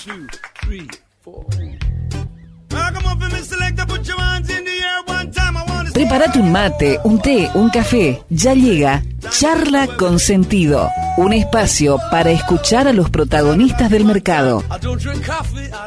2, 3, 4. Prepárate un mate, un té, un café. Ya llega Charla con Sentido, un espacio para escuchar a los protagonistas del mercado.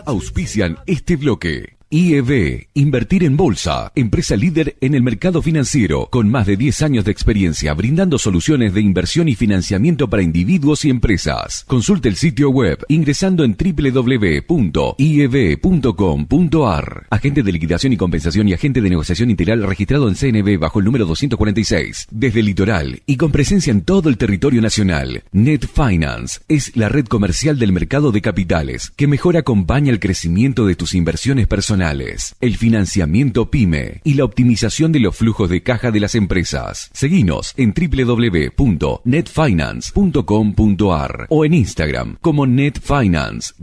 Auspician este bloque. IEB, Invertir en Bolsa, empresa líder en el mercado financiero, con más de 10 años de experiencia brindando soluciones de inversión y financiamiento para individuos y empresas. Consulte el sitio web ingresando en www.ieb.com.ar. Agente de liquidación y compensación y agente de negociación integral registrado en CNB bajo el número 246. Desde el litoral y con presencia en todo el territorio nacional, Net Finance es la red comercial del mercado de capitales que mejor acompaña el crecimiento de tus inversiones personales, el financiamiento PYME y la optimización de los flujos de caja de las empresas. Seguinos en www.netfinance.com.ar o en Instagram como netfinance_.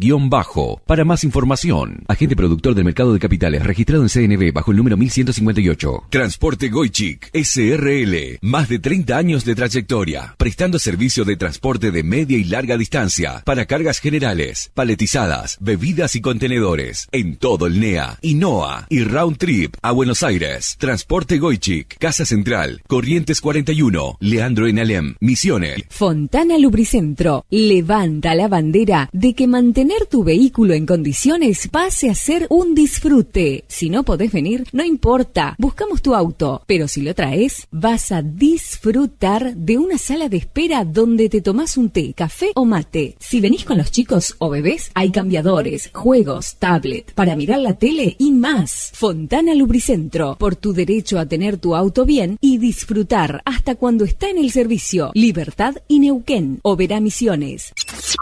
Para más información, agente productor del mercado de capitales registrado en CNB bajo el número 1158. Transporte Goichik SRL, más de 30 años de trayectoria, prestando servicio de transporte de media y larga distancia para cargas generales, paletizadas, bebidas y contenedores en todo el NEA, INOA y Round Trip a Buenos Aires. Transporte Goichik, Casa Central, Corrientes 41, Leandro en Alem, Misiones. Fontana Lubricentro levanta la bandera de que mantener tu vehículo en condiciones pase a ser un disfrute. Si no podés venir, no importa, buscamos tu auto, pero si lo traes, vas a disfrutar de una sala de espera donde te tomás un té, café o mate. Si venís con los chicos o bebés, hay cambiadores, juegos, tablet, para mirar la tele y más. Fontana Lubricentro, por tu derecho a tener tu auto bien y disfrutar hasta cuando está en el servicio. Libertad y Neuquén, Oberá Misiones.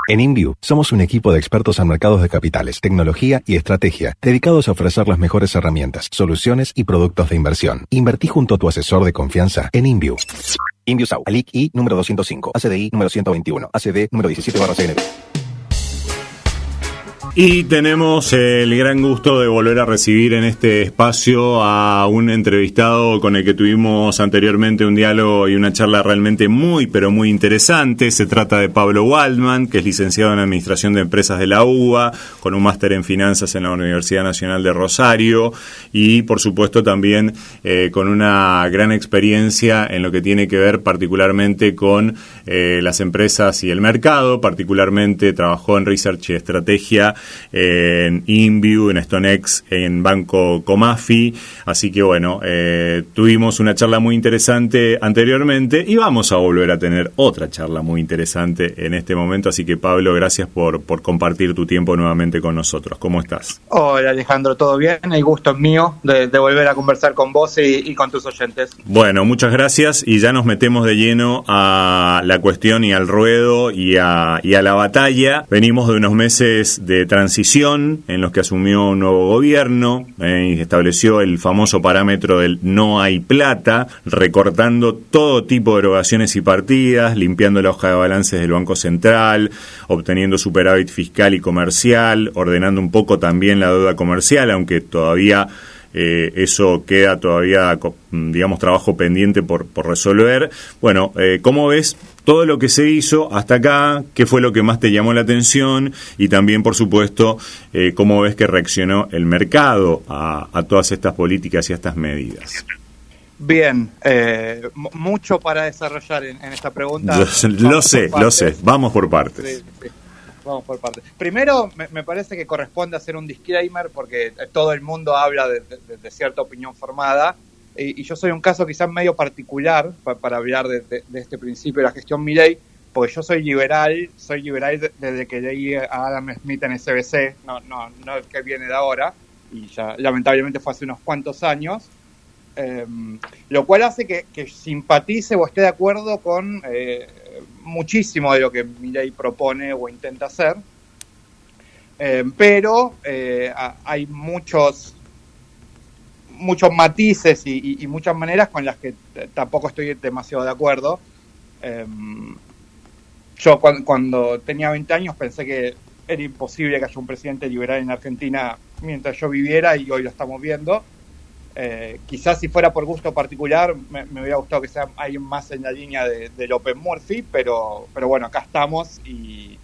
En InView somos un equipo de expertos en mercados de capitales, tecnología y estrategia, dedicados a ofrecer las mejores herramientas, soluciones y productos de inversión. Invertí junto a tu asesor de confianza en InView. InView SAU, ALIC I número 205, ACDI número 121, ACD número 17/CNB. Y tenemos el gran gusto de volver a recibir en este espacio a un entrevistado con el que tuvimos anteriormente un diálogo y una charla realmente muy, pero muy interesante. Se trata de Pablo Waldman, que es licenciado en Administración de Empresas de la UBA, con un máster en Finanzas en la Universidad Nacional de Rosario y, por supuesto, también con una gran experiencia en lo que tiene que ver particularmente con las empresas y el mercado. Particularmente trabajó en Research y Estrategia en InView, en StoneX, en Banco Comafi, así que bueno, tuvimos una charla muy interesante anteriormente y vamos a volver a tener otra charla muy interesante en este momento, así que Pablo, gracias por compartir tu tiempo nuevamente con nosotros. ¿Cómo estás? Hola Alejandro, ¿todo bien? El gusto es mío de volver a conversar con vos y con tus oyentes. Bueno, muchas gracias y ya nos metemos de lleno a la cuestión y al ruedo y a la batalla. Venimos de unos meses de transición en los que asumió un nuevo gobierno y estableció el famoso parámetro del no hay plata, recortando todo tipo de erogaciones y partidas, limpiando la hoja de balances del Banco Central, obteniendo superávit fiscal y comercial, ordenando un poco también la deuda comercial, aunque todavía eso queda todavía, digamos, trabajo pendiente por resolver. Bueno, ¿cómo ves todo lo que se hizo hasta acá? ¿Qué fue lo que más te llamó la atención? Y también, por supuesto, ¿cómo ves que reaccionó el mercado a todas estas políticas y a estas medidas? Bien, mucho para desarrollar en esta pregunta. Lo sé. Vamos por partes. Sí. Vamos por partes. Primero, me parece que corresponde hacer un disclaimer porque todo el mundo habla de cierta opinión formada y yo soy un caso quizás medio particular para hablar de este principio de la gestión Milei, porque yo soy liberal desde que leí a Adam Smith en SBC, no el que viene de ahora, y ya lamentablemente fue hace unos cuantos años, lo cual hace que simpatice o esté de acuerdo con muchísimo de lo que Milei propone o intenta hacer, pero hay muchos matices y muchas maneras con las que tampoco estoy demasiado de acuerdo. Yo cuando tenía 20 años pensé que era imposible que haya un presidente liberal en Argentina mientras yo viviera y hoy lo estamos viendo. Quizás si fuera por gusto particular me hubiera gustado que sea alguien más en la línea de López Murphy, pero bueno, acá estamos y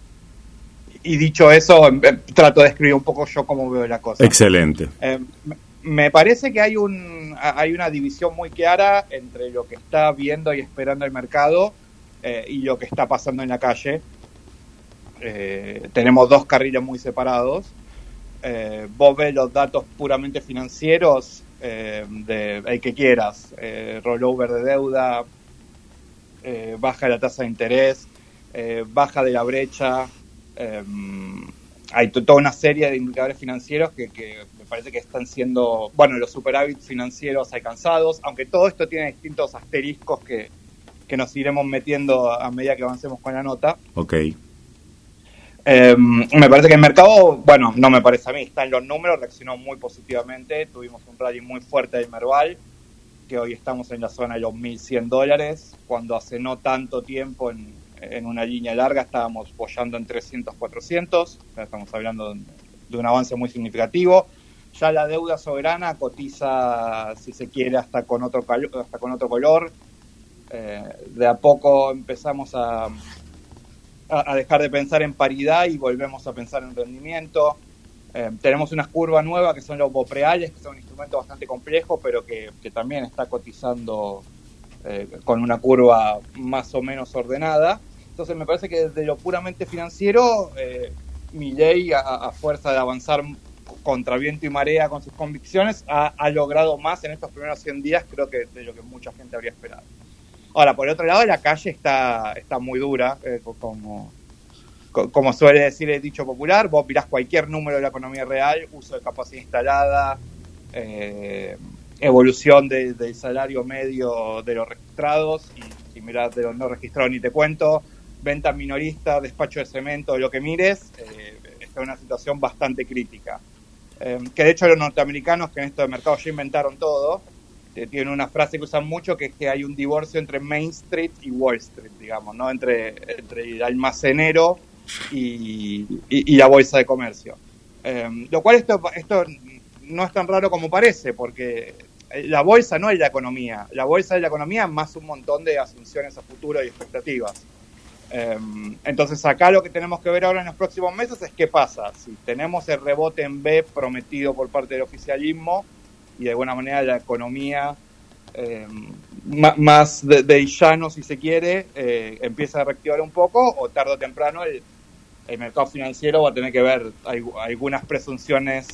Y dicho eso, trato de escribir un poco yo cómo veo la cosa. Excelente. Me parece que hay una división muy clara entre lo que está viendo y esperando el mercado y lo que está pasando en la calle. Tenemos dos carriles muy separados. Vos ves los datos puramente financieros de el que quieras, rollover de deuda, baja de la tasa de interés, baja de la brecha. Hay toda una serie de indicadores financieros que me parece que están siendo, los superávits financieros alcanzados, aunque todo esto tiene distintos asteriscos que nos iremos metiendo a medida que avancemos con la nota. Ok. Me parece que el mercado, no me parece a mí, está en los números, reaccionó muy positivamente, tuvimos un rally muy fuerte del Merval, que hoy estamos en la zona de los $1.100, cuando hace no tanto tiempo en una línea larga estábamos boyando en 300, 400, estamos hablando de un avance muy significativo. Ya la deuda soberana cotiza, si se quiere, hasta con otro color. De a poco empezamos a dejar de pensar en paridad y volvemos a pensar en rendimiento. Tenemos una curva nueva que son los bopreales, que son un instrumento bastante complejo, pero que también está cotizando con una curva más o menos ordenada. Entonces me parece que desde lo puramente financiero, Milei, a fuerza de avanzar contra viento y marea con sus convicciones, ha logrado más en estos primeros 100 días, creo que de lo que mucha gente habría esperado. Ahora, por el otro lado, la calle está muy dura, como suele decir el dicho popular. Vos mirás cualquier número de la economía real, uso de capacidad instalada, evolución del salario medio de los registrados, y si mirás de los no registrados ni te cuento, venta minorista, despacho de cemento, lo que mires, está en una situación bastante crítica. Que de hecho los norteamericanos, que en esto de mercado ya inventaron todo, tienen una frase que usan mucho, que es que hay un divorcio entre Main Street y Wall Street, digamos, ¿no? Entre el almacenero y la bolsa de comercio. Lo cual esto no es tan raro como parece, porque la bolsa no es la economía. La bolsa es la economía más un montón de asunciones a futuro y expectativas. Entonces acá lo que tenemos que ver ahora en los próximos meses es qué pasa. Si tenemos el rebote en B prometido por parte del oficialismo y de alguna manera la economía más de llano, si se quiere, empieza a reactivar un poco, o tarde o temprano el mercado financiero va a tener que ver algunas presunciones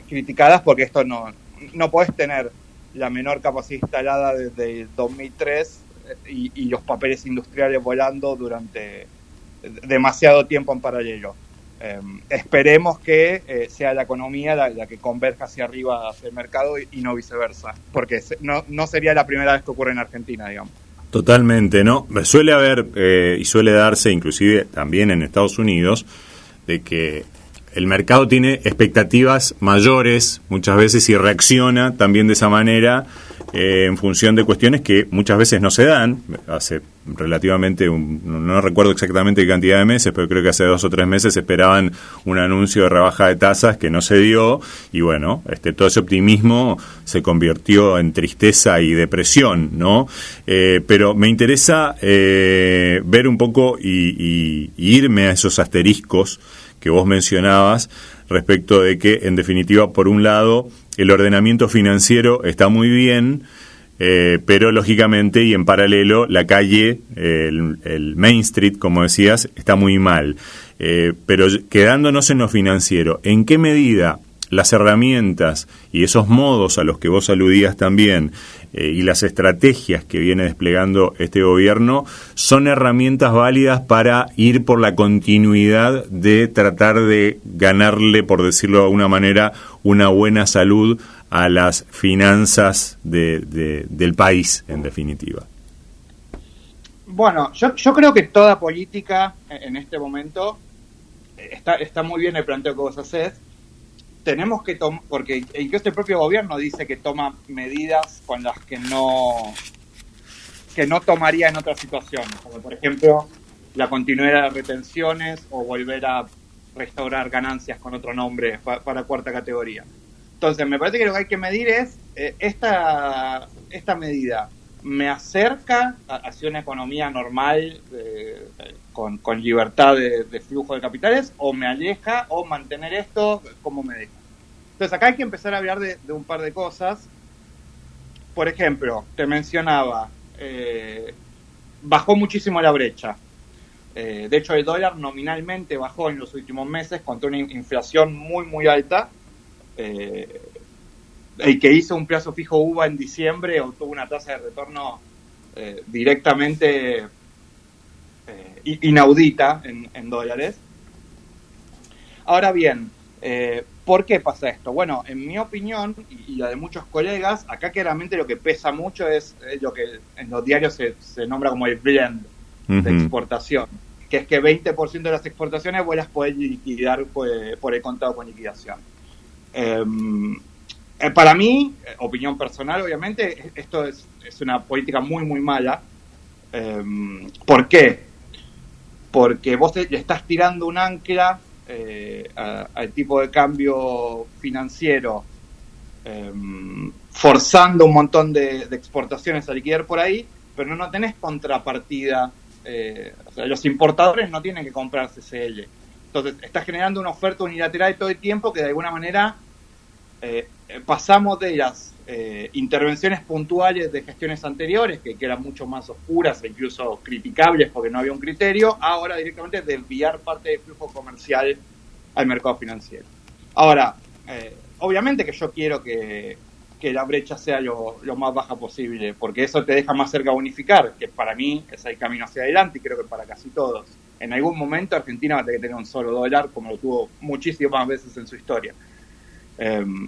criticadas, porque esto no podés tener la menor capacidad instalada desde el 2003 y los papeles industriales volando durante demasiado tiempo en paralelo. Esperemos que sea la economía la que converja hacia arriba, hacia el mercado, y no viceversa, porque no sería la primera vez que ocurre en Argentina, digamos. Totalmente, ¿no? Suele haber y suele darse, inclusive también en Estados Unidos, de que el mercado tiene expectativas mayores muchas veces y reacciona también de esa manera en función de cuestiones que muchas veces no se dan. Hace relativamente, no recuerdo exactamente qué cantidad de meses, pero creo que hace 2 o 3 meses esperaban un anuncio de rebaja de tasas que no se dio, y bueno, todo ese optimismo se convirtió en tristeza y depresión, ¿no? Pero me interesa ver un poco y irme a esos asteriscos que vos mencionabas respecto de que, en definitiva, por un lado, el ordenamiento financiero está muy bien, pero lógicamente y en paralelo la calle, el Main Street, como decías, está muy mal. Pero quedándonos en lo financiero, ¿en qué medida las herramientas y esos modos a los que vos aludías también y las estrategias que viene desplegando este gobierno son herramientas válidas para ir por la continuidad de tratar de ganarle, por decirlo de alguna manera, una buena salud a las finanzas del país, en definitiva? Bueno, yo creo que toda política en este momento está muy bien el planteo que vos hacés. Tenemos que tomar, porque incluso el propio gobierno dice que toma medidas con las que no tomaría en otra situación, como por ejemplo la continuidad de las retenciones o volver a restaurar ganancias con otro nombre para cuarta categoría. Entonces me parece que lo que hay que medir es esta medida me acerca hacia una economía normal, con libertad de flujo de capitales, o me aleja, o mantener esto, ¿cómo me deja? Entonces acá hay que empezar a hablar de un par de cosas. Por ejemplo, te mencionaba, bajó muchísimo la brecha. De hecho, el dólar nominalmente bajó en los últimos meses contra una inflación muy, muy alta. El que hizo un plazo fijo UVA en diciembre obtuvo una tasa de retorno directamente inaudita en dólares. Ahora bien, ¿por qué pasa esto? Bueno, en mi opinión y la de muchos colegas, acá claramente lo que pesa mucho es lo que en los diarios se nombra como el blend de exportación, que es que 20% de las exportaciones vos las podés liquidar por el contado con liquidación. Para mí, opinión personal, obviamente, esto es una política muy, muy mala. ¿Por qué? Porque vos le estás tirando un ancla al tipo de cambio financiero, forzando un montón de exportaciones a liquidar por ahí, pero no tenés contrapartida. O sea, los importadores no tienen que comprar CCL. Entonces, estás generando una oferta unilateral todo el tiempo que de alguna manera pasamos de las intervenciones puntuales de gestiones anteriores, que eran mucho más oscuras e incluso criticables porque no había un criterio, ahora directamente desviar parte del flujo comercial al mercado financiero. Ahora, obviamente que yo quiero que la brecha sea lo más baja posible, porque eso te deja más cerca de unificar, que para mí es el camino hacia adelante y creo que para casi todos. En algún momento Argentina va a tener que tener un solo dólar, como lo tuvo muchísimas veces en su historia.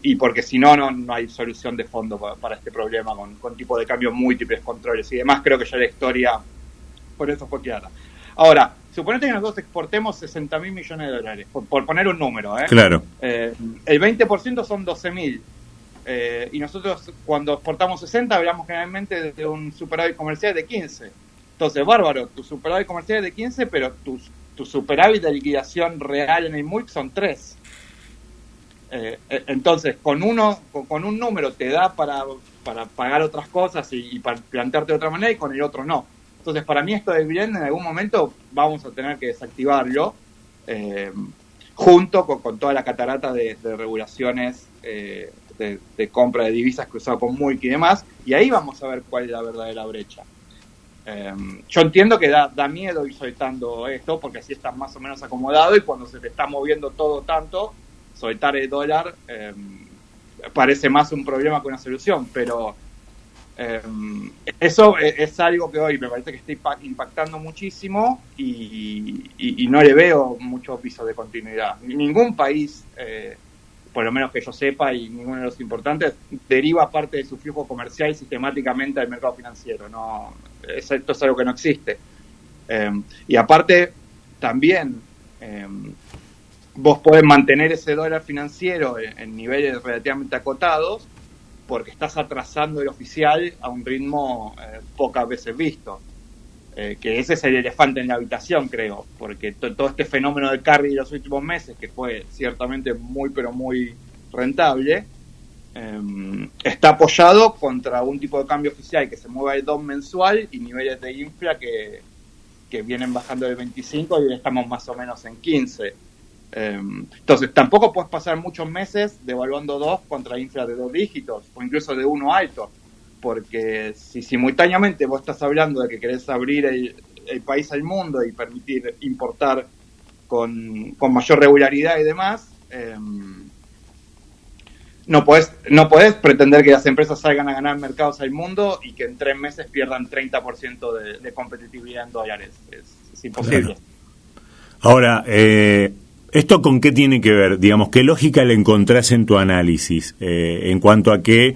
Y porque si no hay solución de fondo para este problema con tipo de cambio múltiples, controles y demás. Creo que ya la historia por eso fue clara. Ahora, suponete que nosotros exportemos 60.000 millones de dólares, por poner un número. Claro. El 20% son 12.000. Y nosotros cuando exportamos 60 hablamos generalmente de un superávit comercial de 15. Entonces, bárbaro, tu superávit comercial es de 15, pero tu superávit de liquidación real en el MUIC son 3. Entonces, con un número te da para pagar otras cosas y para plantearte de otra manera, y con el otro no. Entonces, para mí esto del bien en algún momento vamos a tener que desactivarlo, junto con toda la catarata de regulaciones de compra de divisas cruzado con MUIC y demás, y ahí vamos a ver cuál es la verdadera brecha. Yo entiendo que da miedo ir soltando esto, porque así estás más o menos acomodado, y cuando se te está moviendo todo tanto, soltar el dólar parece más un problema que una solución, pero eso es algo que hoy me parece que está impactando muchísimo y no le veo mucho piso de continuidad. Ningún país, por lo menos que yo sepa, y ninguno de los importantes, deriva parte de su flujo comercial sistemáticamente al mercado financiero. No, esto es algo que no existe. Y aparte, también vos podés mantener ese dólar financiero en niveles relativamente acotados porque estás atrasando el oficial a un ritmo pocas veces visto. Que ese es el elefante en la habitación, creo, porque todo este fenómeno del carry de los últimos meses, que fue ciertamente muy, pero muy rentable, está apoyado contra un tipo de cambio oficial que se mueve al 2 mensual y niveles de infla que vienen bajando del 25 y ya estamos más o menos en 15. Entonces tampoco puedes pasar muchos meses devaluando 2 contra infla de 2 dígitos o incluso de 1 alto, porque si simultáneamente vos estás hablando de que querés abrir el país al mundo y permitir importar con mayor regularidad y demás, no podés pretender que las empresas salgan a ganar mercados al mundo y que en 3 meses pierdan 30% de competitividad en dólares. Es imposible. Claro. Ahora, ¿esto con qué tiene que ver? Digamos, ¿qué lógica le encontrás en tu análisis en cuanto a que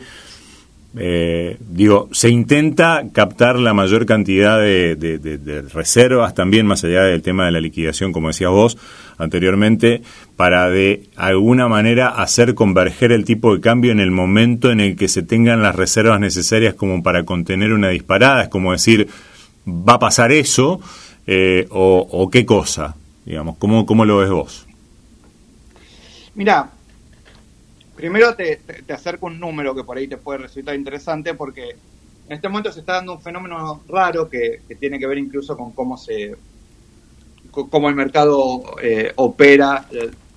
se intenta captar la mayor cantidad de reservas también, más allá del tema de la liquidación, como decías vos anteriormente, para de alguna manera hacer converger el tipo de cambio en el momento en el que se tengan las reservas necesarias como para contener una disparada? Es como decir, ¿va a pasar eso o qué cosa? Digamos, ¿cómo lo ves vos? Mirá, primero te acerco un número que por ahí te puede resultar interesante, porque en este momento se está dando un fenómeno raro que tiene que ver incluso con cómo se cómo el mercado opera,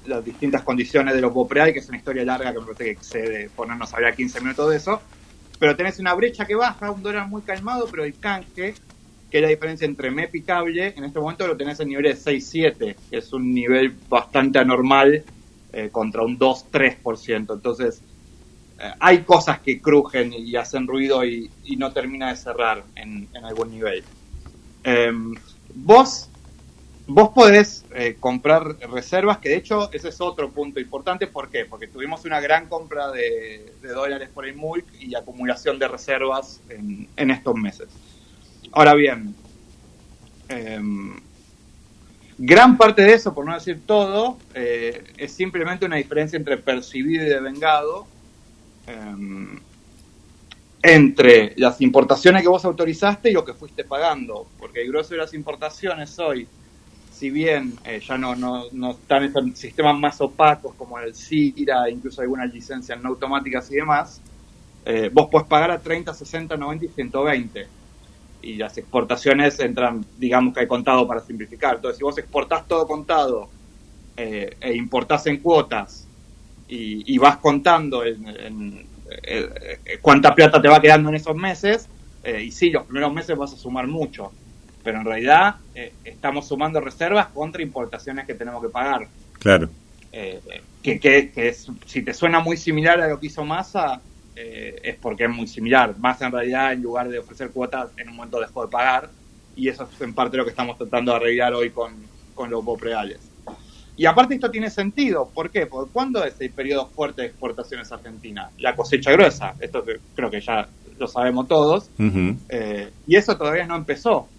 las distintas condiciones de los BOPREAL, que es una historia larga que me parece que excede ponernos a hablar 15 minutos de eso, pero tenés una brecha que baja, un dólar muy calmado, pero el canje, que es la diferencia entre MEP y cable, en este momento lo tenés en nivel de 6-7, que es un nivel bastante anormal contra un 2-3%. Entonces, hay cosas que crujen y hacen ruido y no termina de cerrar en algún nivel. Vos podés comprar reservas, que de hecho ese es otro punto importante. ¿Por qué? Porque tuvimos una gran compra de dólares por el MULC y acumulación de reservas en estos meses. Ahora bien, gran parte de eso, por no decir todo, es simplemente una diferencia entre percibido y devengado, entre las importaciones que vos autorizaste y lo que fuiste pagando, porque el grueso de las importaciones hoy, si bien ya no están en sistemas más opacos como el CIRA, incluso algunas licencias no automáticas y demás, vos podés pagar a 30, 60, 90 y 120. Y las exportaciones entran, digamos que hay contado para simplificar. Entonces, si vos exportás todo contado e importás en cuotas y vas contando cuánta plata te va quedando en esos meses, y sí, los primeros meses vas a sumar mucho, pero en realidad estamos sumando reservas contra importaciones que tenemos que pagar. Claro. Que es, si te suena muy similar a lo que hizo Massa, es porque es muy similar. Massa en realidad, en lugar de ofrecer cuotas, en un momento dejó de pagar, y eso es en parte lo que estamos tratando de arreglar hoy con los BOPREALes. Y aparte esto tiene sentido. ¿Por qué? Porque ¿cuándo es el periodo fuerte de exportaciones argentinas? La cosecha gruesa. Esto creo que ya lo sabemos todos. Uh-huh. Y eso todavía no empezó.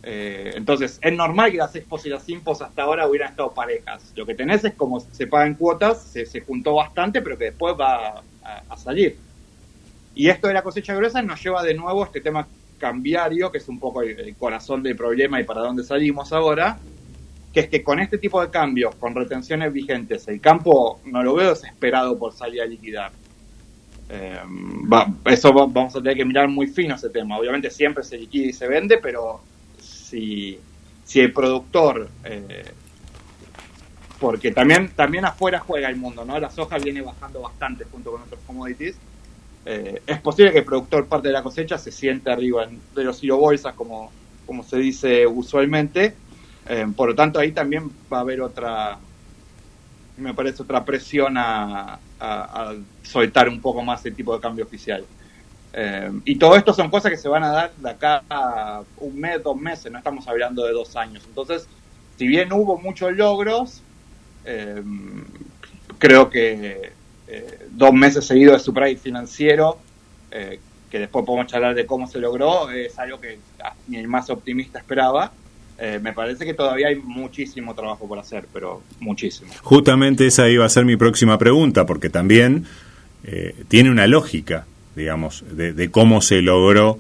Entonces es normal que las expos y las impos hasta ahora hubieran estado parejas. Lo que tenés es como se pagan cuotas, se juntó bastante, pero que después va a salir. Y esto de la cosecha gruesa nos lleva de nuevo a este tema cambiario, que es un poco el corazón del problema y para dónde salimos ahora, que es que con este tipo de cambios, con retenciones vigentes, el campo no lo veo desesperado por salir a liquidar. Vamos a tener que mirar muy fino ese tema. Obviamente siempre se liquida y se vende, pero si el productor, porque también afuera juega el mundo, ¿no? La soja viene bajando bastante junto con otros commodities. Es posible que el productor parte de la cosecha se siente arriba de los silobolsas, como se dice usualmente. Por lo tanto, ahí también va a haber me parece otra presión a soltar un poco más el tipo de cambio oficial. Y todo esto son cosas que se van a dar de acá a un mes, 2 meses, no estamos hablando de 2 años. Entonces, si bien hubo muchos logros, creo que 2 meses seguidos de superávit financiero, que después podemos charlar de cómo se logró, es algo que ni el más optimista esperaba. Me parece que todavía hay muchísimo trabajo por hacer, pero muchísimo. Justamente esa iba a ser mi próxima pregunta, porque también tiene una lógica, digamos, de cómo se logró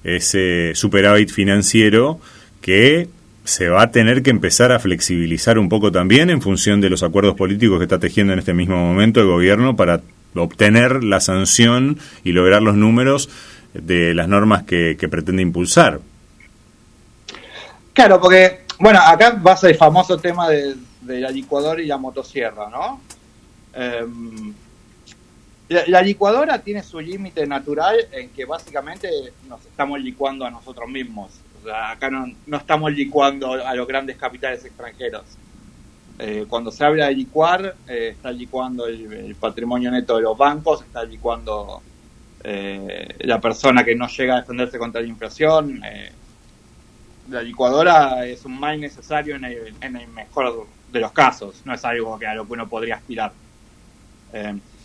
ese superávit financiero, que se va a tener que empezar a flexibilizar un poco también en función de los acuerdos políticos que está tejiendo en este mismo momento el gobierno para obtener la sanción y lograr los números de las normas que pretende impulsar. Claro, porque, bueno, acá va a ser el famoso tema de la licuadora y la motosierra, ¿no? La licuadora tiene su límite natural en que básicamente nos estamos licuando a nosotros mismos. O sea, acá no estamos licuando a los grandes capitales extranjeros. Cuando se habla de licuar, está licuando el patrimonio neto de los bancos, está licuando la persona que no llega a defenderse contra la inflación. La licuadora es un mal necesario en el mejor de los casos, no es algo a lo que uno podría aspirar.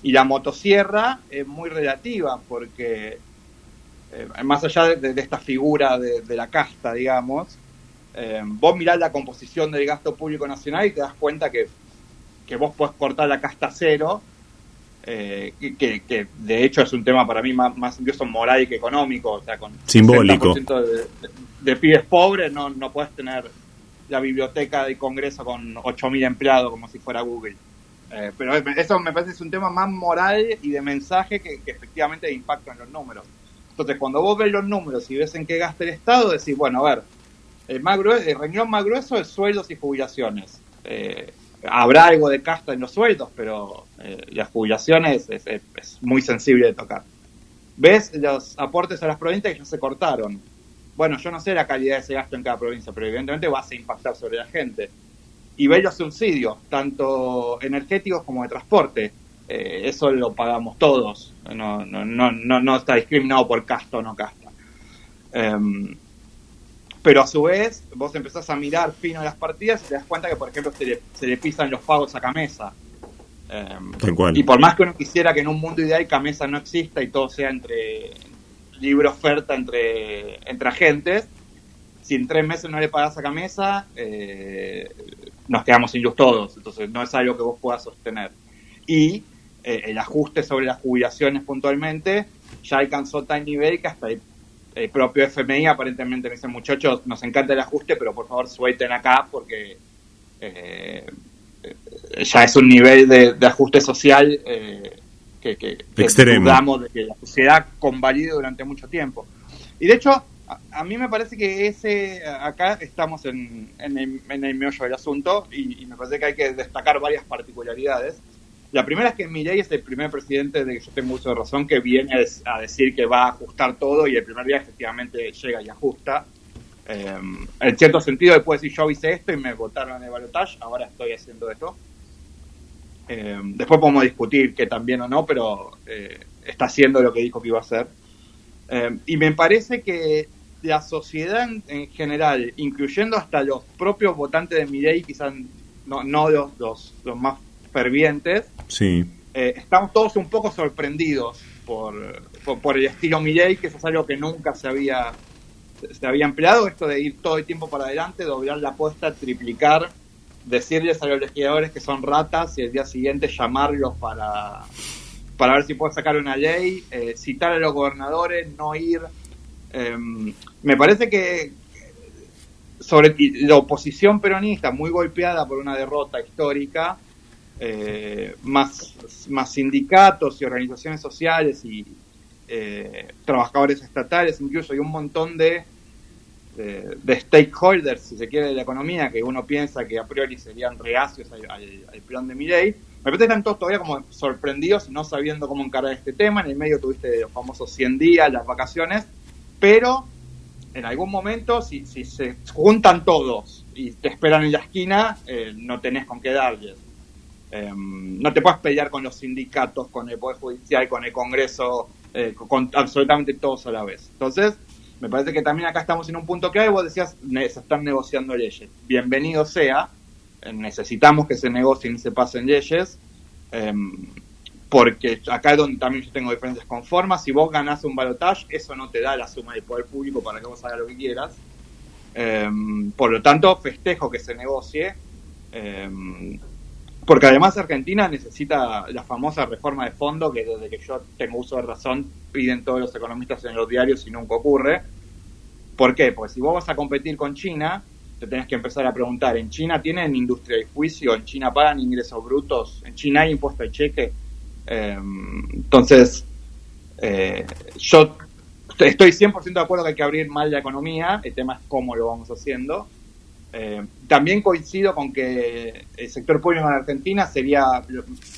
Y la motosierra es muy relativa porque, más allá de esta figura de la casta, digamos, vos mirás la composición del gasto público nacional y te das cuenta que vos podés cortar la casta cero, que de hecho es un tema para mí más incluso moral que económico. O sea, con simbólico. 60% de pibes pobres no podés tener la biblioteca del Congreso con 8.000 empleados como si fuera Google. Pero eso me parece es un tema más moral y de mensaje que efectivamente de impacto en los números. Entonces, cuando vos ves los números y ves en qué gasta el Estado, decís, bueno, a ver, el renglón más grueso es sueldos y jubilaciones. Habrá algo de casta en los sueldos, pero las jubilaciones es muy sensible de tocar. ¿Ves los aportes a las provincias que ya se cortaron? Bueno, yo no sé la calidad de ese gasto en cada provincia, pero evidentemente vas a impactar sobre la gente. Y ves los subsidios, tanto energéticos como de transporte. Eso lo pagamos todos. No está discriminado por casta o no casta. Pero a su vez, vos empezás a mirar fino las partidas y te das cuenta que, por ejemplo, se le pisan los pagos a Camesa. Tal cual. Y por más que uno quisiera que en un mundo ideal Camesa no exista y todo sea entre libre oferta entre agentes, si en 3 meses no le pagás a Camesa, nos quedamos sin luz todos. Entonces no es algo que vos puedas sostener. Y el ajuste sobre las jubilaciones puntualmente ya alcanzó tal nivel que hasta el propio FMI aparentemente me dice: muchachos, nos encanta el ajuste, pero por favor suelten acá porque ya es un nivel de ajuste social que dudamos de que la sociedad convalide durante mucho tiempo. Y de hecho, a mí me parece que acá estamos en el meollo del asunto y me parece que hay que destacar varias particularidades. La primera es que Milei es el primer presidente de que yo tengo uso de razón que viene a decir que va a ajustar todo, y el primer día efectivamente llega y ajusta. En cierto sentido, después decir: yo hice esto y me votaron en el balotaje, ahora estoy haciendo esto. Después podemos discutir que también o no, pero está haciendo lo que dijo que iba a hacer. Y me parece que la sociedad en general, incluyendo hasta los propios votantes de Milei, quizás no los más fervientes, sí, estamos todos un poco sorprendidos por el estilo Milei, que eso es algo que nunca se había empleado, esto de ir todo el tiempo para adelante, doblar la apuesta, triplicar, decirles a los legisladores que son ratas y el día siguiente llamarlos para ver si pueden sacar una ley, citar a los gobernadores, no ir. Me parece que sobre la oposición peronista, muy golpeada por una derrota histórica, más sindicatos y organizaciones sociales y trabajadores estatales incluso, y un montón de stakeholders, si se quiere, de la economía, que uno piensa que a priori serían reacios al plan de Milei. Me parece que están todos todavía como sorprendidos y no sabiendo cómo encarar este tema. En el medio tuviste los famosos 100 días, las vacaciones, pero en algún momento, si se juntan todos y te esperan en la esquina, no tenés con qué darles. No te puedes pelear con los sindicatos, con el Poder Judicial, con el Congreso, con absolutamente todos a la vez. Entonces, me parece que también acá estamos en un punto clave. Vos decías: se están negociando leyes. Bienvenido sea, necesitamos que se negocien y se pasen leyes, porque acá es donde también yo tengo diferencias con formas. Si vos ganás un balotaje, eso no te da la suma del poder público para que vos hagas lo que quieras. Por lo tanto, festejo que se negocie, porque además Argentina necesita la famosa reforma de fondo que desde que yo tengo uso de razón piden todos los economistas en los diarios y nunca ocurre. ¿Por qué? Porque si vos vas a competir con China, te tenés que empezar a preguntar: ¿en China tienen industria de juicio? ¿En China pagan ingresos brutos? ¿En China hay impuesto al cheque? Entonces, yo estoy 100% de acuerdo que hay que abrir más la economía. El tema es cómo lo vamos haciendo. También coincido con que el sector público en Argentina sería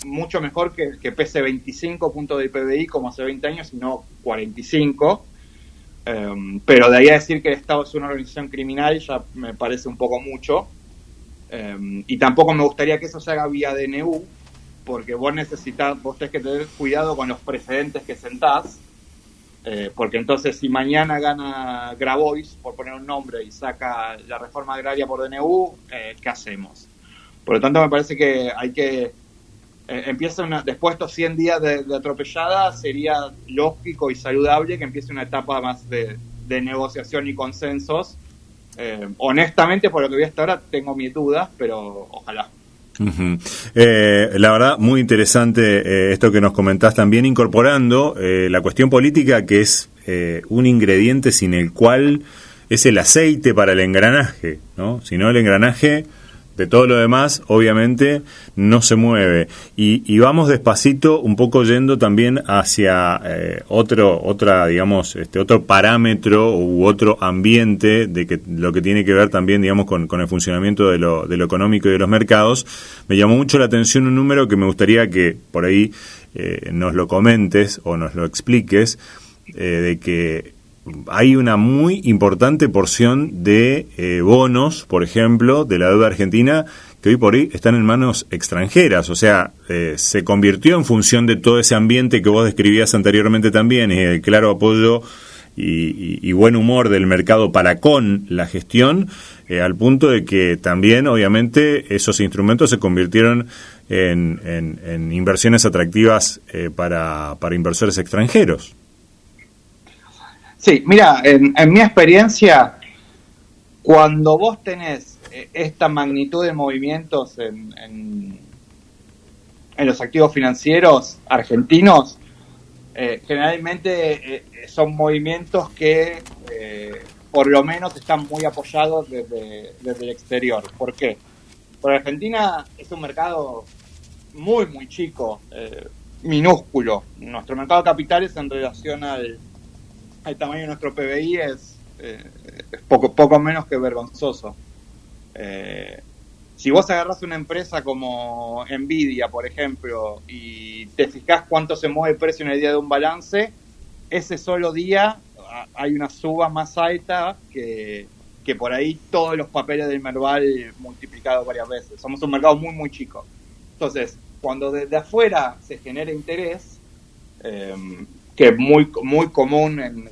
mucho mejor que pese 25 puntos del PBI como hace 20 años y no 45, pero de ahí a decir que el Estado es una organización criminal ya me parece un poco mucho, y tampoco me gustaría que eso se haga vía DNU, porque vos tenés que tener cuidado con los precedentes que sentás. Porque entonces si mañana gana Grabois, por poner un nombre, y saca la reforma agraria por DNU, ¿qué hacemos? Por lo tanto, me parece que hay que después de estos 100 días de atropellada, sería lógico y saludable que empiece una etapa más de negociación y consensos. Honestamente, por lo que vi hasta ahora, tengo mis dudas, pero ojalá. Uh-huh. La verdad, muy interesante esto que nos comentás, también incorporando la cuestión política, que es un ingrediente sin el cual es el aceite para el engranaje, ¿no? Si no, el engranaje De todo lo demás, obviamente, no se mueve. Y vamos despacito, un poco yendo también hacia otro parámetro u otro ambiente de que lo que tiene que ver también, digamos, con el funcionamiento de lo económico y de los mercados. Me llamó mucho la atención un número que me gustaría que por ahí nos lo comentes o nos lo expliques, de que hay una muy importante porción de bonos, por ejemplo, de la deuda argentina, que hoy por hoy están en manos extranjeras. O sea, se convirtió en función de todo ese ambiente que vos describías anteriormente también, y el claro apoyo y buen humor del mercado para con la gestión, al punto de que también, obviamente, esos instrumentos se convirtieron en inversiones atractivas para inversores extranjeros. Sí, mira, en mi experiencia, cuando vos tenés esta magnitud de movimientos en los activos financieros argentinos, generalmente son movimientos que por lo menos están muy apoyados desde el exterior. ¿Por qué? Porque Argentina es un mercado muy, muy chico, minúsculo. Nuestro mercado de capitales en relación al tamaño de nuestro PBI es poco menos que vergonzoso. Si vos agarrás una empresa como Nvidia, por ejemplo, y te fijás cuánto se mueve el precio en el día de un balance, ese solo día hay una suba más alta que por ahí todos los papeles del Merval multiplicados varias veces. Somos un mercado muy, muy chico. Entonces, cuando desde afuera se genera interés, que es muy común en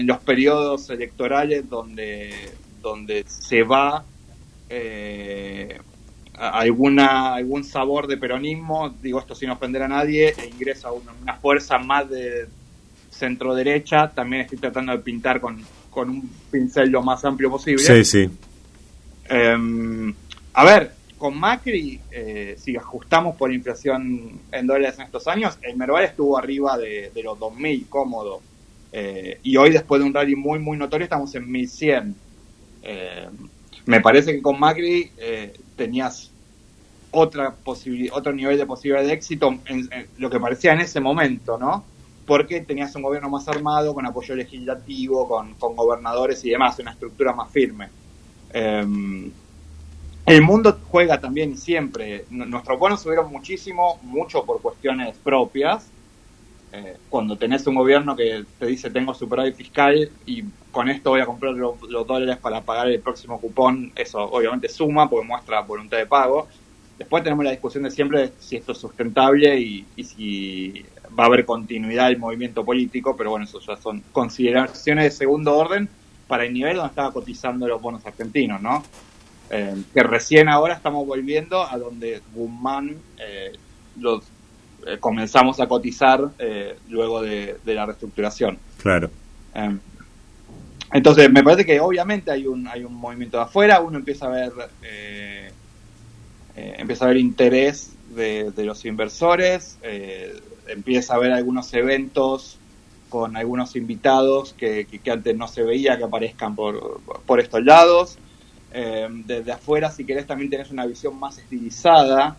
los periodos electorales donde se va algún sabor de peronismo, digo esto sin ofender a nadie, e ingresa una fuerza más de centro derecha. También estoy tratando de pintar con un pincel lo más amplio posible. Sí, sí. A ver, con Macri, si ajustamos por inflación en dólares en estos años, el Merval estuvo arriba de los 2.000, cómodo. Y hoy, después de un rally muy, muy notorio, estamos en 1.100. Me parece que con Macri tenías otro nivel de posibilidad de éxito en lo que parecía en ese momento, ¿no? Porque tenías un gobierno más armado, con apoyo legislativo, con gobernadores y demás, una estructura más firme. El mundo juega también siempre. Nuestros bonos subieron mucho por cuestiones propias. Cuando tenés un gobierno que te dice tengo superávit fiscal y con esto voy a comprar los dólares para pagar el próximo cupón, eso obviamente suma porque muestra voluntad de pago. Después tenemos la discusión de siempre de si esto es sustentable y si va a haber continuidad del movimiento político, pero bueno, eso ya son consideraciones de segundo orden para el nivel donde estaba cotizando los bonos argentinos, ¿no? Que recién ahora estamos volviendo a donde Guzmán comenzamos a cotizar luego de la reestructuración. Claro. Entonces, me parece que obviamente hay un movimiento de afuera, uno empieza a ver interés de los inversores, empieza a ver algunos eventos con algunos invitados que antes no se veía que aparezcan por estos lados. Desde afuera, si querés, también tenés una visión más estilizada,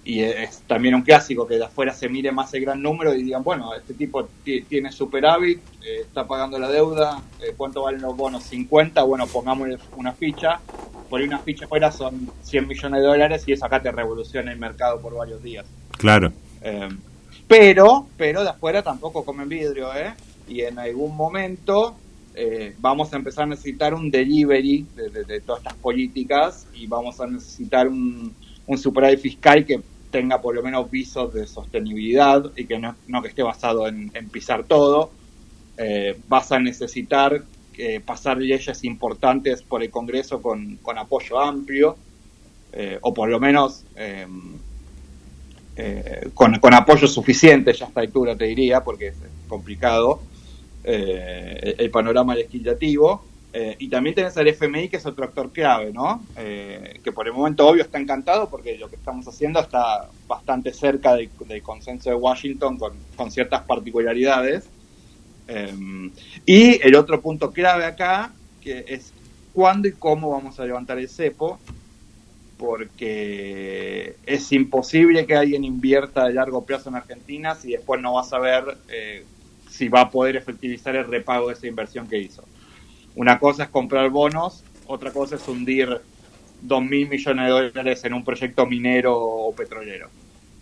y es también un clásico que de afuera se mire más el gran número y digan, bueno, este tipo tiene superávit, está pagando la deuda, ¿cuánto valen los bonos? 50, bueno, pongámosle una ficha, por ahí una ficha fuera son 100 millones de dólares y eso acá te revoluciona el mercado por varios días. Claro. Pero de afuera tampoco comen vidrio, y en algún momento vamos a empezar a necesitar un delivery de todas estas políticas y vamos a necesitar un superávit fiscal que tenga por lo menos visos de sostenibilidad y que no que esté basado en pisar todo. Vas a necesitar pasar leyes importantes por el Congreso con apoyo amplio, o por lo menos con apoyo suficiente ya a esta altura, te diría, porque es complicado el panorama legislativo. Y también tenés al FMI, que es otro actor clave, ¿no? Que por el momento, obvio, está encantado porque lo que estamos haciendo está bastante cerca del consenso de Washington con ciertas particularidades. Y el otro punto clave acá, que es cuándo y cómo vamos a levantar el cepo, porque es imposible que alguien invierta a largo plazo en Argentina si después no va a saber si va a poder efectivizar el repago de esa inversión que hizo. Una cosa es comprar bonos, otra cosa es hundir 2.000 millones de dólares en un proyecto minero o petrolero.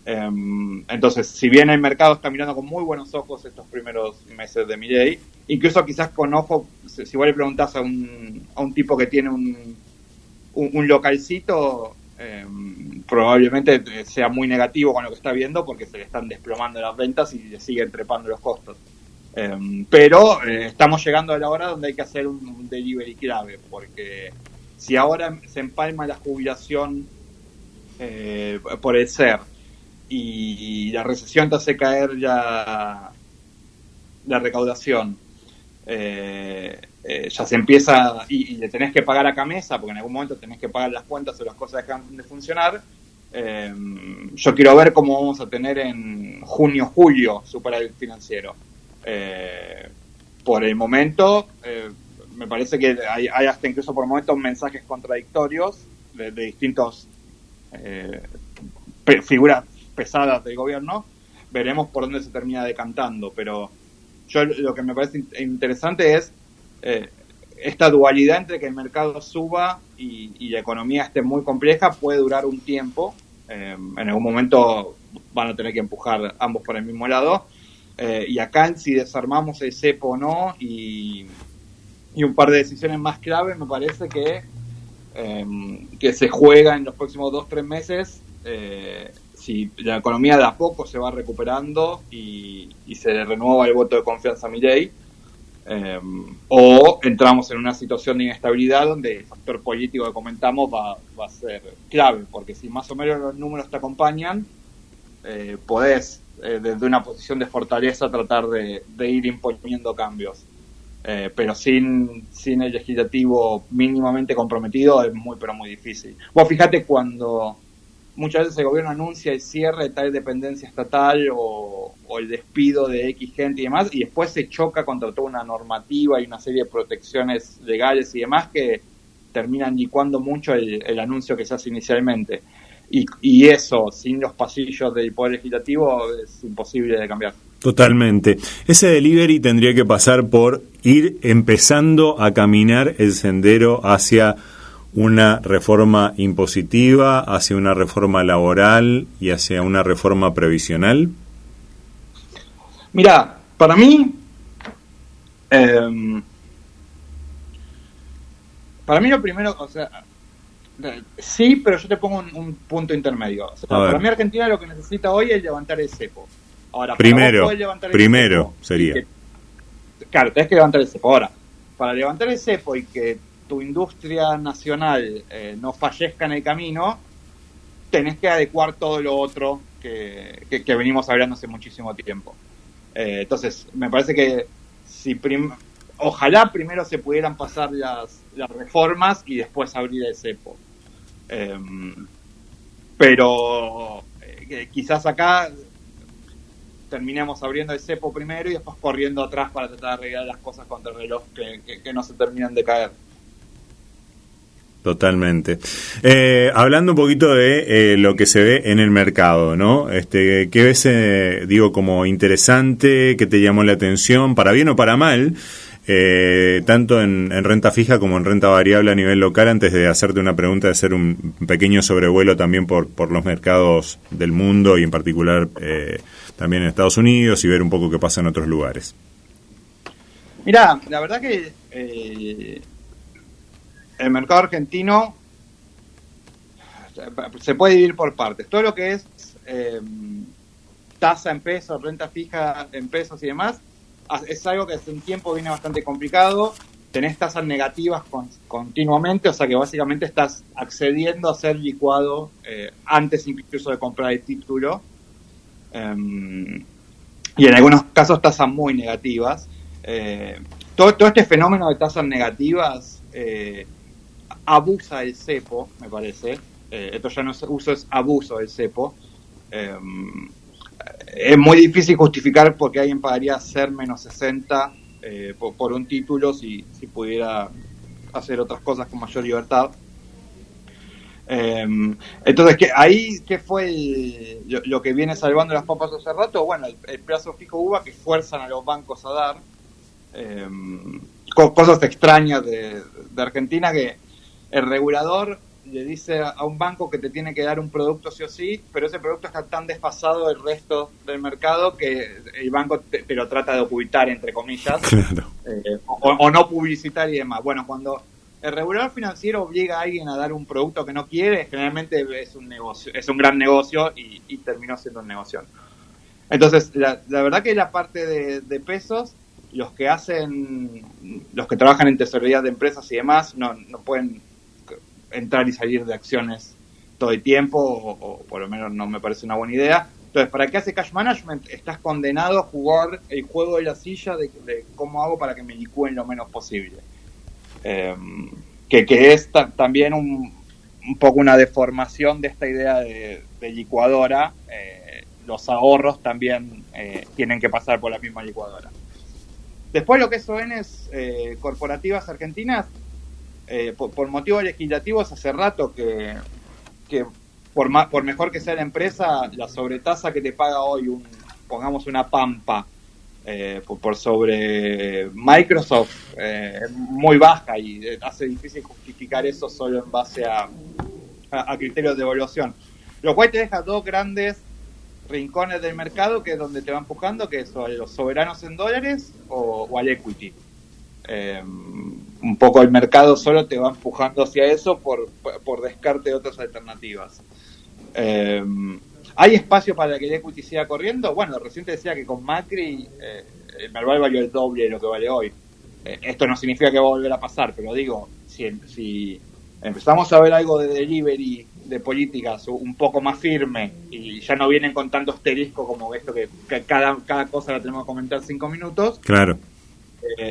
Entonces, si bien el mercado está mirando con muy buenos ojos estos primeros meses de Milei, incluso quizás con ojo, si vos le preguntás a un tipo que tiene un localcito, probablemente sea muy negativo con lo que está viendo porque se le están desplomando las ventas y le siguen trepando los costos. Pero estamos llegando a la hora donde hay que hacer un delivery clave, porque si ahora se empalma la jubilación por el SER y la recesión te hace caer ya la recaudación, ya se empieza y le tenés que pagar a Camesa, porque en algún momento tenés que pagar las cuentas o las cosas dejan de funcionar. Yo quiero ver cómo vamos a tener en junio, julio superávit financiero. Por el momento, me parece que hay hasta incluso por momentos mensajes contradictorios de distintos figuras pesadas del gobierno. Veremos por dónde se termina decantando, pero yo lo que me parece interesante es esta dualidad entre que el mercado suba y la economía esté muy compleja. Puede durar un tiempo, en algún momento van a tener que empujar ambos por el mismo lado, y acá si desarmamos el cepo o no y un par de decisiones más clave, me parece que se juega en los próximos 2-3 meses si la economía de a poco se va recuperando y se le renueva el voto de confianza a Milei, o entramos en una situación de inestabilidad donde el factor político que comentamos va a ser clave, porque si más o menos los números te acompañan, podés desde una posición de fortaleza tratar de ir imponiendo cambios, pero sin el legislativo mínimamente comprometido es muy pero muy difícil. Vos fíjate cuando muchas veces el gobierno anuncia el cierre de tal dependencia estatal o el despido de X gente y demás, y después se choca contra toda una normativa y una serie de protecciones legales y demás que terminan licuando mucho el anuncio que se hace inicialmente. Y eso, sin los pasillos del Poder Legislativo, es imposible de cambiar. Totalmente. Ese delivery tendría que pasar por ir empezando a caminar el sendero hacia una reforma impositiva, hacia una reforma laboral y hacia una reforma previsional. Mirá, para mí lo primero, o sea, sí, pero yo te pongo un punto intermedio. O sea, para mí Argentina lo que necesita hoy es levantar el cepo. Ahora, primero cepo, sería. Claro, tenés que levantar el cepo. Ahora, para levantar el cepo y que tu industria nacional no fallezca en el camino, tenés que adecuar todo lo otro que venimos hablando hace muchísimo tiempo. Entonces, me parece que ojalá primero se pudieran pasar las reformas y después abrir el cepo. Pero quizás acá terminemos abriendo el cepo primero y después corriendo atrás para tratar de arreglar las cosas contra el reloj que no se terminan de caer. Totalmente. Hablando un poquito de lo que se ve en el mercado, ¿no? ¿Qué ves, como interesante, que te llamó la atención, para bien o para mal, tanto en renta fija como en renta variable a nivel local? Antes de hacerte una pregunta, de hacer un pequeño sobrevuelo también por los mercados del mundo y en particular también en Estados Unidos, y ver un poco qué pasa en otros lugares. Mirá, la verdad que el mercado argentino se puede dividir por partes. Todo lo que es tasa en pesos, renta fija en pesos y demás, es algo que hace un tiempo viene bastante complicado. Tenés tasas negativas continuamente, o sea que básicamente estás accediendo a ser licuado antes incluso de comprar el título. Y en algunos casos tasas muy negativas. Todo este fenómeno de tasas negativas abusa del cepo, me parece. Esto ya no es uso, es abuso del cepo. Es muy difícil justificar porque alguien pagaría ser menos 60 por un título si pudiera hacer otras cosas con mayor libertad. Entonces, ¿qué fue lo que viene salvando las papas hace rato? Bueno, el plazo fijo UVA que fuerzan a los bancos a dar, cosas extrañas de Argentina, que el regulador le dice a un banco que te tiene que dar un producto sí o sí, pero ese producto está tan desfasado del resto del mercado que el banco te lo trata de ocultar, entre comillas, Claro. o no publicitar y demás. Bueno, cuando el regulador financiero obliga a alguien a dar un producto que no quiere, generalmente es un negocio, es un gran negocio y terminó siendo un negocio. Entonces, la verdad que la parte de pesos, los que trabajan en tesorería de empresas y demás, no pueden entrar y salir de acciones todo el tiempo, o por lo menos no me parece una buena idea. Entonces, ¿para qué hace cash management? Estás condenado a jugar el juego de la silla de cómo hago para que me licúen lo menos posible. Que es también un poco una deformación de esta idea de licuadora. Los ahorros también tienen que pasar por la misma licuadora. Después, lo que es ONs corporativas argentinas, por motivos legislativos, hace rato que por mejor que sea la empresa, la sobretasa que te paga hoy pongamos una Pampa por sobre Microsoft, muy baja, y hace difícil justificar eso solo en base a criterios de evaluación, lo cual te deja dos grandes rincones del mercado, que es donde te va empujando, que son los soberanos en dólares o al equity. Un poco el mercado solo te va empujando hacia eso por descarte de otras alternativas. ¿Hay espacio para que el equity siga corriendo? Bueno, recién te decía que con Macri el Merval valió el doble de lo que vale hoy. Esto no significa que va a volver a pasar, pero digo, si empezamos a ver algo de delivery de políticas un poco más firme y ya no vienen con tanto asterisco como esto que cada cosa la tenemos que comentar 5 minutos. Claro.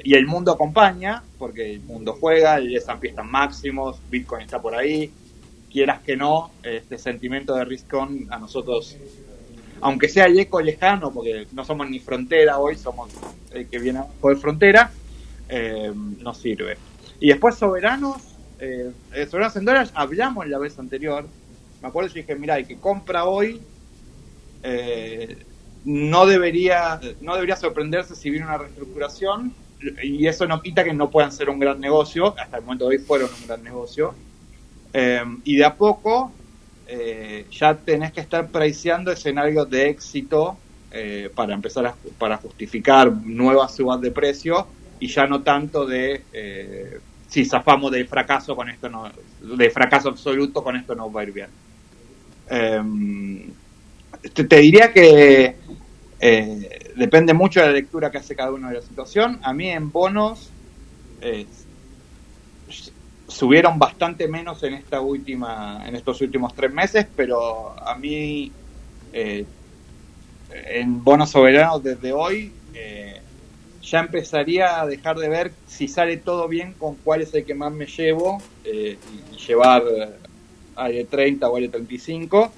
Y el mundo acompaña, porque el mundo juega, el S&P está en máximos, Bitcoin está por ahí, quieras que no, este sentimiento de risk on a nosotros, aunque sea el eco lejano, porque no somos ni frontera hoy, somos el que viene por frontera, nos sirve. Y después soberanos en dólares, hablamos la vez anterior, me acuerdo, yo dije, mira, el que compra hoy no debería sorprenderse si viene una reestructuración, y eso no quita que no puedan ser un gran negocio. Hasta el momento de hoy fueron un gran negocio, y de a poco ya tenés que estar priceando escenarios de éxito para empezar para justificar nuevas subas de precio, y ya no tanto de si zafamos del fracaso con esto, no, de fracaso absoluto con esto no va a ir bien. Te diría que depende mucho de la lectura que hace cada uno de la situación. A mí en bonos subieron bastante menos en estos últimos 3 meses, pero a mí en bonos soberanos desde hoy ya empezaría a dejar de ver si sale todo bien con cuál es el que más me llevo, y llevar al 30 o al 35,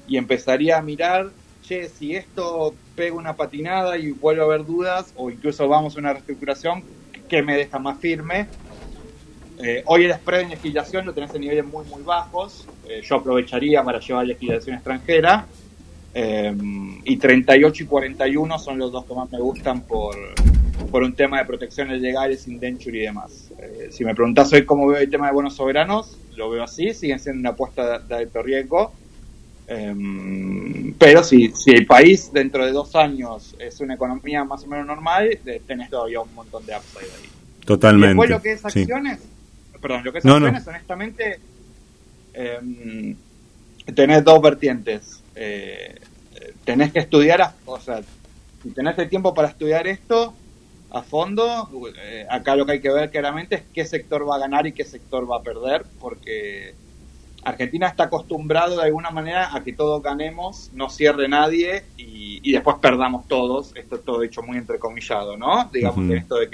y empezaría a mirar, si esto pega una patinada y vuelve a haber dudas, o incluso vamos a una reestructuración, ¿qué me deja más firme? Hoy el spread en legislación lo tenés en niveles muy muy bajos, yo aprovecharía para llevar legislación extranjera, y 38 y 41 son los dos que más me gustan por un tema de protecciones legales, indenture y demás. Si me preguntás hoy cómo veo el tema de bonos soberanos, lo veo así, siguen siendo una apuesta de alto riesgo, pero si el país dentro de 2 años es una economía más o menos normal, tenés todavía un montón de upside ahí. Totalmente. Y después lo que es acciones, acciones, honestamente, tenés dos vertientes. Tenés que estudiar, si tenés el tiempo para estudiar esto a fondo, acá lo que hay que ver claramente es qué sector va a ganar y qué sector va a perder, porque Argentina está acostumbrado de alguna manera a que todos ganemos, no cierre nadie y después perdamos todos. Esto todo dicho muy entrecomillado, ¿no? Digamos, que esto de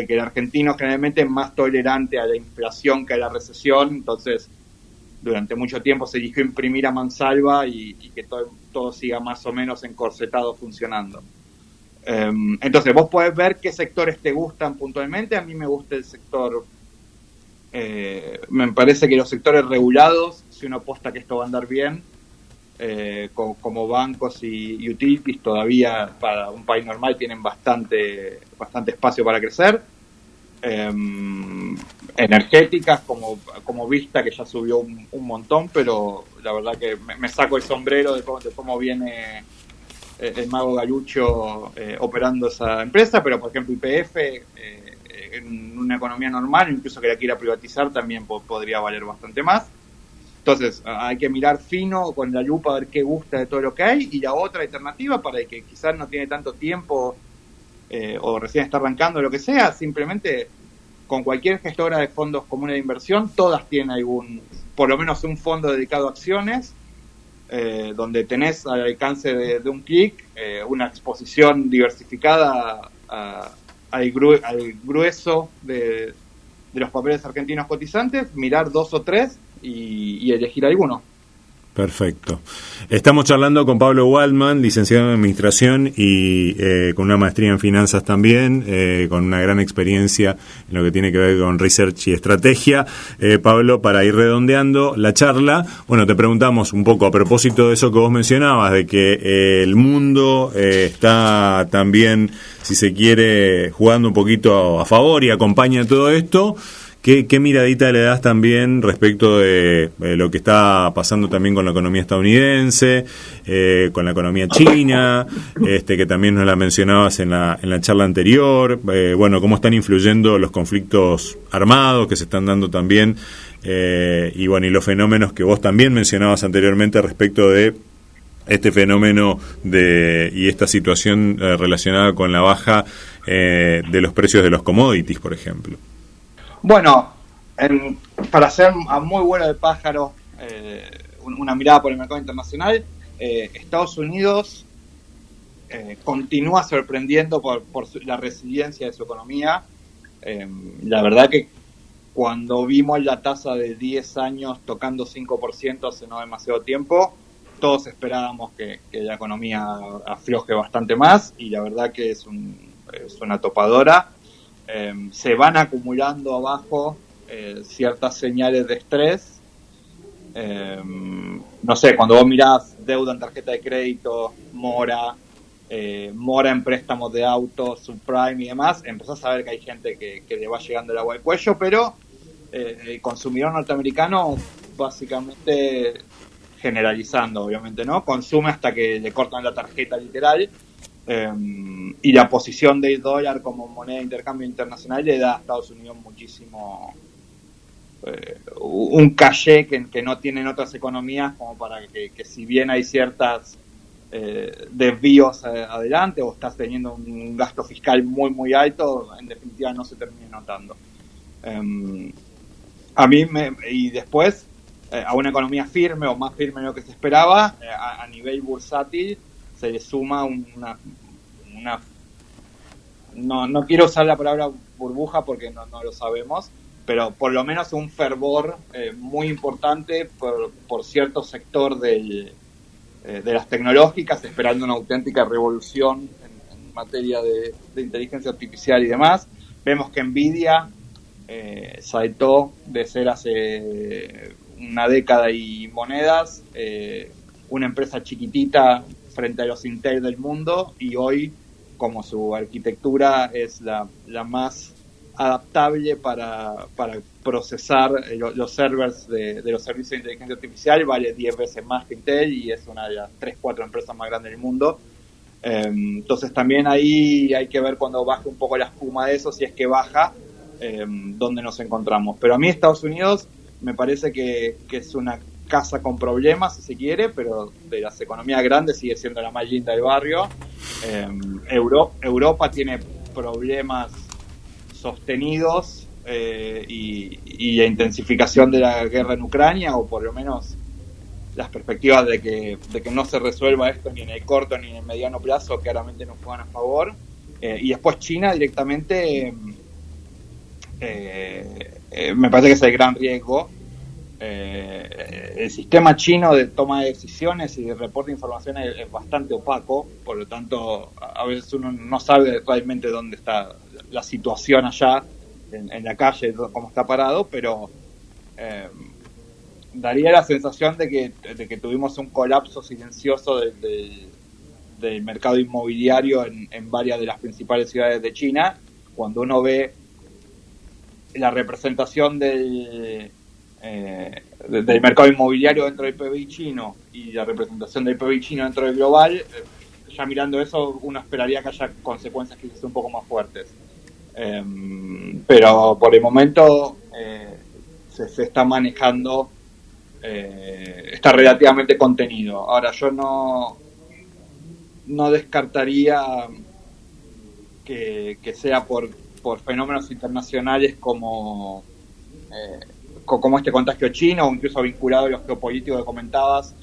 que el argentino generalmente es más tolerante a la inflación que a la recesión, entonces durante mucho tiempo se eligió imprimir a mansalva y que todo siga más o menos encorsetado funcionando. Entonces vos podés ver qué sectores te gustan puntualmente. A mí me gusta el sector, me parece que los sectores regulados, si uno aposta que esto va a andar bien, como bancos y utilities, todavía para un país normal tienen bastante espacio para crecer. Energéticas como Vista, que ya subió un montón, pero la verdad que me saco el sombrero de cómo viene el mago Galucho operando esa empresa. Pero por ejemplo YPF, en una economía normal, incluso que la quiera privatizar, también podría valer bastante más. Entonces hay que mirar fino con la lupa a ver qué gusta de todo lo que hay. Y la otra alternativa, para el que quizás no tiene tanto tiempo o recién está arrancando, lo que sea, simplemente con cualquier gestora de fondos comunes de inversión, todas tienen por lo menos un fondo dedicado a acciones, donde tenés al alcance de un clic una exposición diversificada al grueso de los papeles argentinos cotizantes, mirar 2 o 3 y elegir alguno. Perfecto. Estamos charlando con Pablo Waldman, licenciado en Administración y con una maestría en Finanzas también, con una gran experiencia en lo que tiene que ver con Research y Estrategia. Pablo, para ir redondeando la charla, bueno, te preguntamos un poco a propósito de eso que vos mencionabas, de que el mundo está también, si se quiere, jugando un poquito a favor y acompaña todo esto. ¿Qué miradita le das también respecto de lo que está pasando también con la economía estadounidense, con la economía china, que también nos la mencionabas en la charla anterior? Bueno, cómo están influyendo los conflictos armados que se están dando también, y bueno, y los fenómenos que vos también mencionabas anteriormente respecto de este fenómeno y esta situación relacionada con la baja de los precios de los commodities, por ejemplo. Bueno, para hacer a muy vuelo de pájaro una mirada por el mercado internacional, Estados Unidos continúa sorprendiendo por la resiliencia de su economía. La verdad que cuando vimos la tasa de 10 años tocando 5% hace no demasiado tiempo, todos esperábamos que la economía afloje bastante más, y la verdad que es una topadora. Se van acumulando abajo ciertas señales de estrés. No sé, cuando vos mirás deuda en tarjeta de crédito, mora en préstamos de autos, subprime y demás, empezás a ver que hay gente que le va llegando el agua al cuello, pero el consumidor norteamericano, básicamente, generalizando obviamente, ¿no?, consume hasta que le cortan la tarjeta literal. Y la posición del dólar como moneda de intercambio internacional le da a Estados Unidos muchísimo un caché que no tienen otras economías, como para que si bien hay ciertas desvíos adelante o estás teniendo un gasto fiscal muy muy alto, en definitiva no se termine notando. Y después a una economía firme o más firme de lo que se esperaba, a nivel bursátil se le suma no quiero usar la palabra burbuja porque no lo sabemos, pero por lo menos un fervor muy importante por cierto sector de las tecnológicas, esperando una auténtica revolución en materia de inteligencia artificial y demás. Vemos que Nvidia saltó de ser hace una década y monedas una empresa chiquitita frente a los Intel del mundo, y hoy, como su arquitectura es la más adaptable para procesar los servers de los servicios de inteligencia artificial, vale 10 veces más que Intel y es una de las 3-4 empresas más grandes del mundo. Entonces también ahí hay que ver, cuando baje un poco la espuma de eso, si es que baja, dónde nos encontramos. Pero a mí Estados Unidos me parece que es una casa con problemas, si se quiere, pero de las economías grandes sigue siendo la más linda del barrio. Europa tiene problemas sostenidos y la intensificación de la guerra en Ucrania, o por lo menos las perspectivas de que no se resuelva esto ni en el corto ni en el mediano plazo claramente no juegan a favor. Y después China directamente me parece que es el gran riesgo. el sistema chino de toma de decisiones y de reporte de información es bastante opaco, por lo tanto a veces uno no sabe realmente dónde está la situación allá en la calle, cómo está parado, pero daría la sensación de que tuvimos un colapso silencioso del mercado inmobiliario en varias de las principales ciudades de China. Cuando uno ve la representación del mercado inmobiliario dentro del PBI chino y la representación del PBI chino dentro del global, ya mirando eso uno esperaría que haya consecuencias quizás un poco más fuertes. Pero por el momento se está manejando, está relativamente contenido. Ahora yo no descartaría que sea por fenómenos internacionales como este contagio chino, o incluso vinculado a los geopolíticos que comentabas.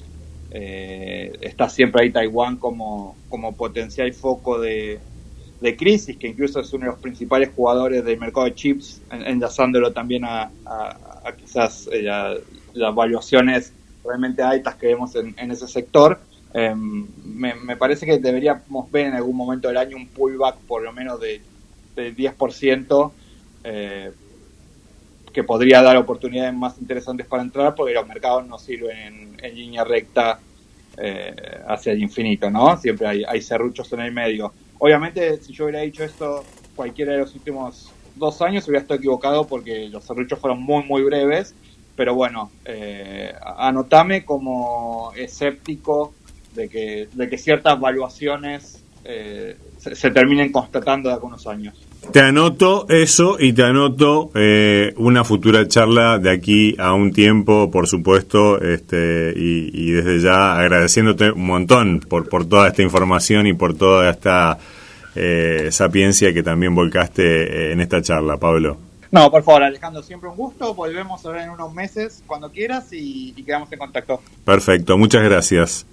Está siempre ahí Taiwán como potencial foco de crisis, que incluso es uno de los principales jugadores del mercado de chips, enlazándolo también a quizás las valuaciones realmente altas que vemos en ese sector. Me parece que deberíamos ver en algún momento del año un pullback por lo menos del 10%, que podría dar oportunidades más interesantes para entrar, porque los mercados no sirven en línea recta hacia el infinito, ¿no? Siempre hay serruchos en el medio. Obviamente, si yo hubiera dicho esto cualquiera de los últimos 2 años, hubiera estado equivocado porque los serruchos fueron muy, muy breves, pero bueno, anotame como escéptico de que ciertas valuaciones se terminen constatando de algunos años. Te anoto eso y te anoto una futura charla de aquí a un tiempo, por supuesto, y desde ya agradeciéndote un montón por toda esta información y por toda esta sapiencia que también volcaste en esta charla, Pablo. No, por favor, Alejandro, siempre un gusto. Volvemos a ver en unos meses, cuando quieras, y quedamos en contacto. Perfecto, muchas gracias.